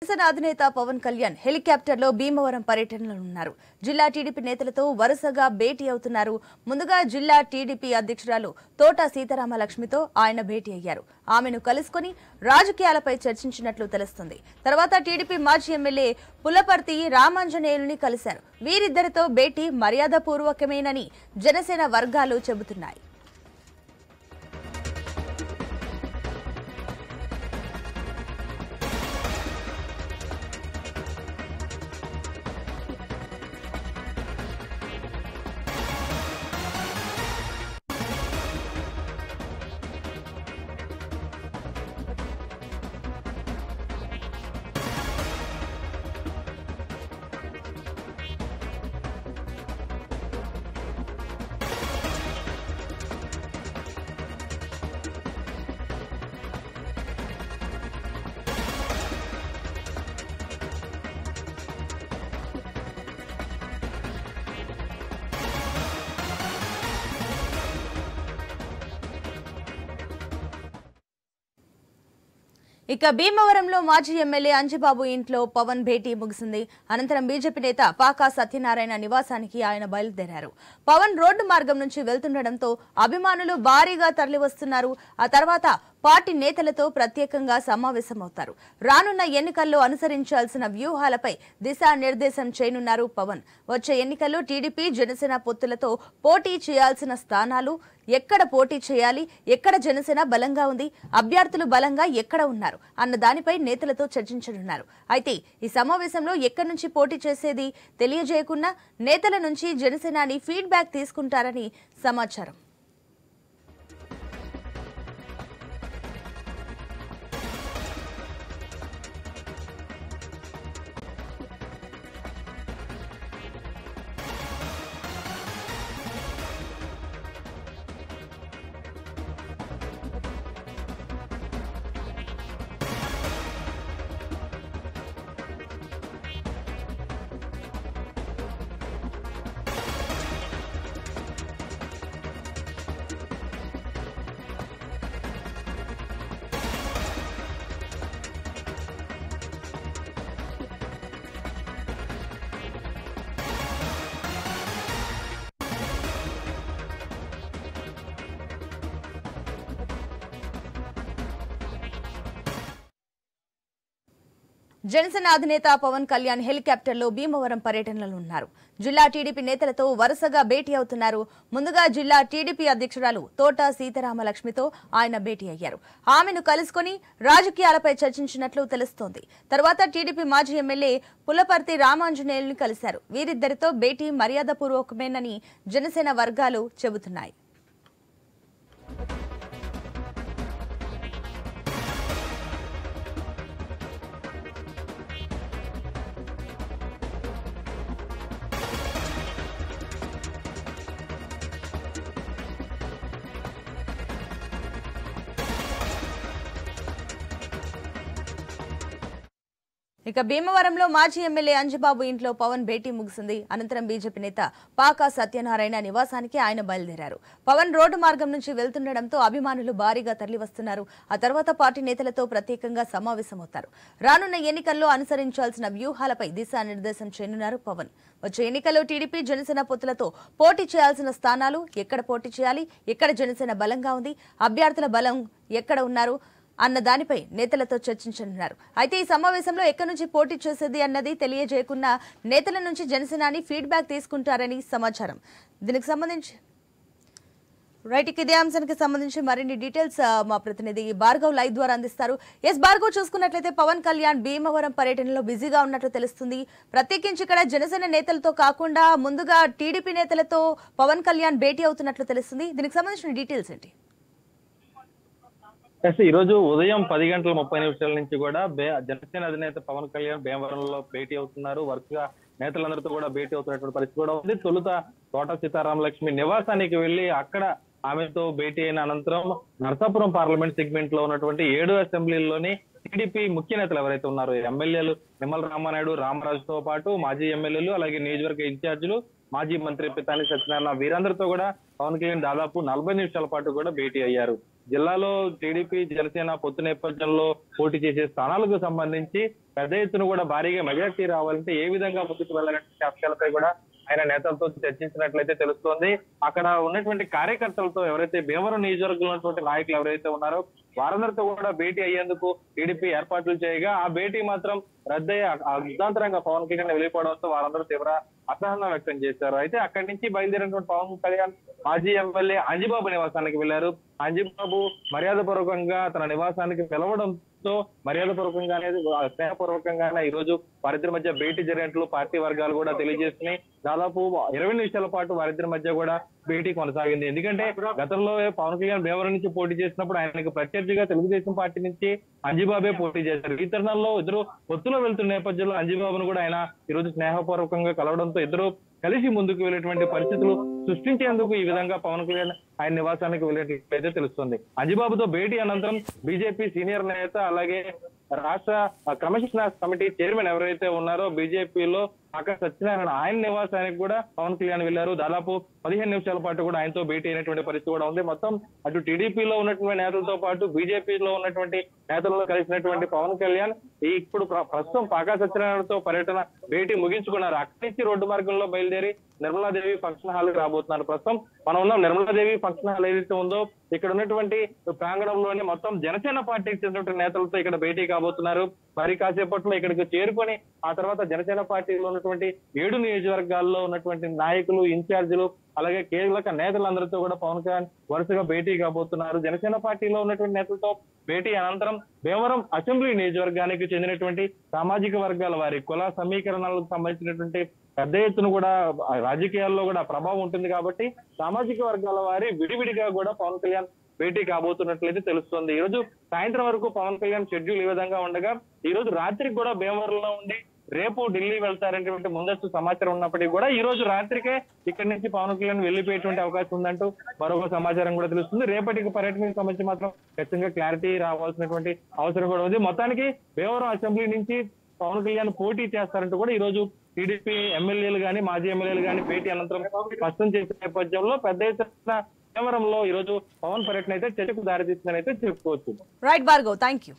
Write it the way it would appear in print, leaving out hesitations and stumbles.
జనసేన అధినేత పవన్ కళ్యాణ్ హెలికాప్టర్లో భీమవరం పర్యటనలో ఉన్నారు. జిల్లా టీడీపీ నేతలతో వరుసగా భేటీ అవుతున్నారు. ముందుగా జిల్లా టీడీపీ అధ్యక్షురాలు తోట సీతారామలక్ష్మితో ఆయన భేటీ అయ్యారు. ఆమెను కలుసుకుని రాజకీయాలపై చర్చించినట్లు తెలుస్తుంది. తర్వాత టీడీపీ మాజీ ఎమ్మెల్యే పులపర్తి రామాంజనేయుల్ని కలిశారు. వీరిద్దరితో భేటీ మర్యాదపూర్వకమేనని జనసేన వర్గాలు చెబుతున్నాయి. ఇక భీమవరంలో మాజీ ఎమ్మెల్యే అంజిబాబు ఇంట్లో పవన్ భేటీ ముగిసింది. అనంతరం బీజేపీ నేత పాకా సత్యనారాయణ నివాసానికి ఆయన బయలుదేరారు. పవన్ రోడ్డు మార్గం నుంచి వెళ్తుండటంతో అభిమానులు భారీగా తరలివస్తున్నారు. ఆ తర్వాత పార్టీ నేతలతో ప్రత్యేకంగా సమావేశమవుతారు. రానున్న ఎన్నికల్లో అనుసరించాల్సిన వ్యూహాలపై దిశానిర్దేశం చేయనున్నారు పవన్. వచ్చే ఎన్నికల్లో టీడీపీ జనసేన పొత్తులతో పోటీ చేయాల్సిన స్థానాలు, ఎక్కడ పోటీ చేయాలి, ఎక్కడ జనసేన బలంగా ఉంది, అభ్యర్థులు బలంగా ఎక్కడ ఉన్నారు అన్న దానిపై నేతలతో చర్చించనున్నారు. అయితే ఈ సమావేశంలో ఎక్కడి నుంచి పోటీ చేసేది తెలియజేయకుండా నేతల నుంచి జనసేనాని ఫీడ్బ్యాక్ తీసుకుంటారని సమాచారం. జనసేన అధినేత పవన్ కళ్యాణ్ హెలికాప్టర్లో భీమవరం పర్యటనలో ఉన్నారు. జిల్లా టీడీపీ నేతలతో వరుసగా భేటీ అవుతున్నారు. ముందుగా జిల్లా టీడీపీ అధ్యక్షురాలు తోట సీతారామలక్ష్మితో ఆయన భేటీ అయ్యారు. ఆమెను కలుసుకుని రాజకీయాలపై చర్చించినట్లు తెలుస్తోంది. తర్వాత టీడీపీ మాజీ ఎమ్మెల్యే పులపర్తి రామాంజనేయుల్ని కలిశారు. వీరిద్దరితో భేటీ మర్యాదపూర్వకమేనని జనసేన వర్గాలు చెబుతున్నాయి. ఇక భీమవరంలో మాజీ ఎమ్మెల్యే అంజిబాబు ఇంట్లో పవన్ భేటీ ముగిసింది. అనంతరం బీజేపీ నేత పాకా సత్యనారాయణ నివాసానికి ఆయన బయలుదేరారు. పవన్ రోడ్డు మార్గం నుంచి వెళ్తుండటంతో అభిమానులు భారీగా తరలివస్తున్నారు. ఆ తర్వాత పార్టీ నేతలతో ప్రత్యేకంగా సమావేశమవుతారు. రానున్న ఎన్నికల్లో అనుసరించాల్సిన వ్యూహాలపై దిశానిర్దేశం చేయనున్నారు పవన్. వచ్చే ఎన్నికల్లో టీడీపీ జనసేన పొత్తులతో పోటీ చేయాల్సిన స్థానాలు, ఎక్కడ పోటీ చేయాలి, ఎక్కడ జనసేన బలంగా ఉంది, అభ్యర్థుల బలం ఎక్కడ ఉన్నారు అన్న దానిపై నేతలతో చర్చించనున్నారు. అయితే ఈ సమావేశంలో ఎక్కడి నుంచి పోటీ చేసేది అన్నది తెలియజేయకుండా నేతల నుంచి జనసేనాని ఫీడ్బ్యాక్ తీసుకుంటారని సమాచారం. దీనికి సంబంధించి ఇదే అంశానికి సంబంధించి మరిన్ని డీటెయిల్స్ మా ప్రతినిధి భార్గవ్ లైవ్ ద్వారా అందిస్తారు. భార్గవ్, చూసుకున్నట్లయితే పవన్ కళ్యాణ్ భీమవరం పర్యటనలో బిజీగా ఉన్నట్లు తెలుస్తుంది. ప్రత్యేకించి ఇక్కడ జనసేన నేతలతో కాకుండా ముందుగా టీడీపీ నేతలతో పవన్ కళ్యాణ్ భేటీ అవుతున్నట్లు తెలుస్తుంది. దీనికి సంబంధించిన డీటెయిల్స్ ఏంటి? ఈ రోజు ఉదయం 10:30 నుంచి కూడా జనసేన అధినేత పవన్ కళ్యాణ్ భీమవరంలో భేటీ అవుతున్నారు. వరుసగా నేతలందరితో కూడా భేటీ అవుతున్నటువంటి పరిస్థితి కూడా ఉంది. తొలుత తోట సీతారామలక్ష్మి నివాసానికి వెళ్లి అక్కడ ఆమెతో భేటీ అయిన అనంతరం నరసాపురం పార్లమెంట్ సెగ్మెంట్ లో ఉన్నటువంటి 7 అసెంబ్లీల్లోని టీడీపీ ముఖ్య నేతలు ఎవరైతే ఉన్నారో ఎమ్మెల్యేలు నిమ్మల రామానాయుడు, రామరాజుతో పాటు మాజీ ఎమ్మెల్యేలు, అలాగే నియోజకవర్గ ఇన్ఛార్జీలు, మాజీ మంత్రి పితాని సత్యనారాయణ వీరందరితో కూడా పవన్ కళ్యాణ్ దాదాపు 40 నిమిషాల పాటు కూడా భేటీ అయ్యారు. జిల్లాలో టీడీపీ జనసేన పొత్తు నేపథ్యంలో పోటీ చేసే స్థానాలకు సంబంధించి పెద్ద ఎత్తున కూడా భారీగా మెజార్టీ రావాలంటే ఏ విధంగా ముందుకు వెళ్ళాలంటే అంశాలపై కూడా ఆయన నేతలతో చర్చించినట్లయితే తెలుస్తోంది. అక్కడ ఉన్నటువంటి కార్యకర్తలతో ఎవరైతే భీమవరం నియోజకవర్గంలో ఉన్నటువంటి నాయకులు ఎవరైతే ఉన్నారో వారందరితో కూడా భేటీ అయ్యేందుకు టీడీపీ ఏర్పాట్లు చేయగా ఆ భేటీ మాత్రం రద్దయ్యే అర్ధాంతరంగా పవన్ కళ్యాణ్ వెళ్ళిపోవడంతో వారందరూ తీవ్ర అసహనం వ్యక్తం చేశారు. అయితే అక్కడి నుంచి బయలుదేరినటువంటి పవన్ కళ్యాణ్ మాజీ ఎమ్మెల్యే అంజిబాబు నివాసానికి వెళ్లారు. అంజిబాబు మర్యాదపూర్వకంగా తన నివాసానికి పిలవడంతో మర్యాదపూర్వకంగా అనేది స్నేహపూర్వకంగానే ఈ రోజు వారిద్దరి మధ్య భేటీ జరిగినట్లు పార్టీ వర్గాలు కూడా తెలియజేస్తున్నాయి. దాదాపు 20 నిమిషాల పాటు వారిద్దరి మధ్య కూడా భేటీ కొనసాగింది. ఎందుకంటే గతంలో పవన్ కళ్యాణ్ భీమవరం నుంచి పోటీ చేసినప్పుడు ఆయనకు ప్రత్యర్థిగా తెలుగుదేశం పార్టీ నుంచి అంజిబాబే పోటీ చేశారు. ఈ తరుణంలో ఇద్దరు పొత్తులో వెళ్తున్న నేపథ్యంలో అంజిబాబును కూడా ఆయన ఈ రోజు స్నేహపూర్వకంగా కలవడంతో ఇద్దరు కలిసి ముందుకు వెళ్ళేటువంటి పరిస్థితులు సృష్టించేందుకు ఈ విధంగా పవన్ కళ్యాణ్ ఆయన నివాసానికి వెళ్ళేట్లయితే తెలుస్తుంది. అంజిబాబుతో భేటీ అనంతరం బీజేపీ సీనియర్ నేత అలాగే రాష్ట్ర క్రమశిక్షణ కమిటీ చైర్మన్ ఎవరైతే ఉన్నారో బీజేపీలో పాకా సత్యనారాయణ ఆయన నివాసానికి కూడా పవన్ కళ్యాణ్ వెళ్లారు. దాదాపు 15 నిమిషాల పాటు కూడా ఆయనతో భేటీ అయినటువంటి పరిస్థితి కూడా ఉంది. మొత్తం అటు టీడీపీలో ఉన్నటువంటి నేతలతో పాటు బీజేపీలో ఉన్నటువంటి నేతలలో కలిసినటువంటి పవన్ కళ్యాణ్ ఇప్పుడు ప్రస్తుతం పాకా సత్యనారాయణతో పర్యటన భేటీ ముగించుకున్నారు. అక్కడి నుంచి రోడ్డు మార్గంలో బయలుదేరి నిర్మలాదేవి ఫంక్షన్ హాల్ రాబోతున్నారు. ప్రస్తుతం మనం ఉన్నాం నిర్మలాదేవి ఫంక్షన్ హాల్ ఏదైతే ఉందో ఇక్కడ ఉన్నటువంటి ప్రాంగణంలోనే మొత్తం జనసేన పార్టీకి చెందినటువంటి నేతలతో ఇక్కడ భేటీ కాబోతున్నారు. మరి కాసేపట్లో ఇక్కడికి చేరుకొని ఆ తర్వాత జనసేన పార్టీలో ఉన్నటువంటి 7 నియోజకవర్గాల్లో ఉన్నటువంటి నాయకులు ఇన్ఛార్జీలు అలాగే కీలక నేతలందరితో కూడా పవన్ కళ్యాణ్ వరుసగా భేటీ కాబోతున్నారు. జనసేన పార్టీలో ఉన్నటువంటి నేతలతో భేటీ అనంతరం భీమవరం అసెంబ్లీ నియోజకవర్గానికి చెందినటువంటి సామాజిక వర్గాల వారి కుల సమీకరణాలకు సంబంధించినటువంటి పెద్ద ఎత్తున కూడా రాజకీయాల్లో కూడా ప్రభావం ఉంటుంది కాబట్టి సామాజిక వర్గాల వారి విడివిడిగా కూడా పవన్ కళ్యాణ్ భేటీ కాబోతున్నట్లయితే తెలుస్తుంది. ఈ రోజు సాయంత్రం వరకు పవన్ కళ్యాణ్ షెడ్యూల్ ఈ విధంగా ఉండగా ఈ రోజు రాత్రికి కూడా భీమవరంలో ఉండి రేపు ఢిల్లీ వెళ్తారనేటువంటి ముందస్తు సమాచారం ఉన్నప్పటికీ కూడా ఈ రోజు రాత్రికే ఇక్కడి నుంచి పవన్ కళ్యాణ్ వెళ్లిపోయేటువంటి అవకాశం ఉందంటూ మరొక సమాచారం కూడా తెలుస్తుంది. రేపటికి పర్యటనకు సంబంధించి మాత్రం ఖచ్చితంగా క్లారిటీ రావాల్సినటువంటి అవసరం కూడా ఉంది. మొత్తానికి భీమవరం అసెంబ్లీ నుంచి పవన్ కళ్యాణ్ పోటీ చేస్తారంటూ కూడా ఈ రోజు టీడీపీ ఎమ్మెల్యేలు గానీ మాజీ ఎమ్మెల్యేలు గానీ భేటీ అనంతరం స్పష్టం చేసే నేపథ్యంలో పెద్ద ఎత్తున భీమవరంలో ఈ రోజు పవన్ పర్యటన అయితే చర్చకు దారితీస్తుందని అయితే చెప్పుకోవచ్చు. Right Bhargav, thank you.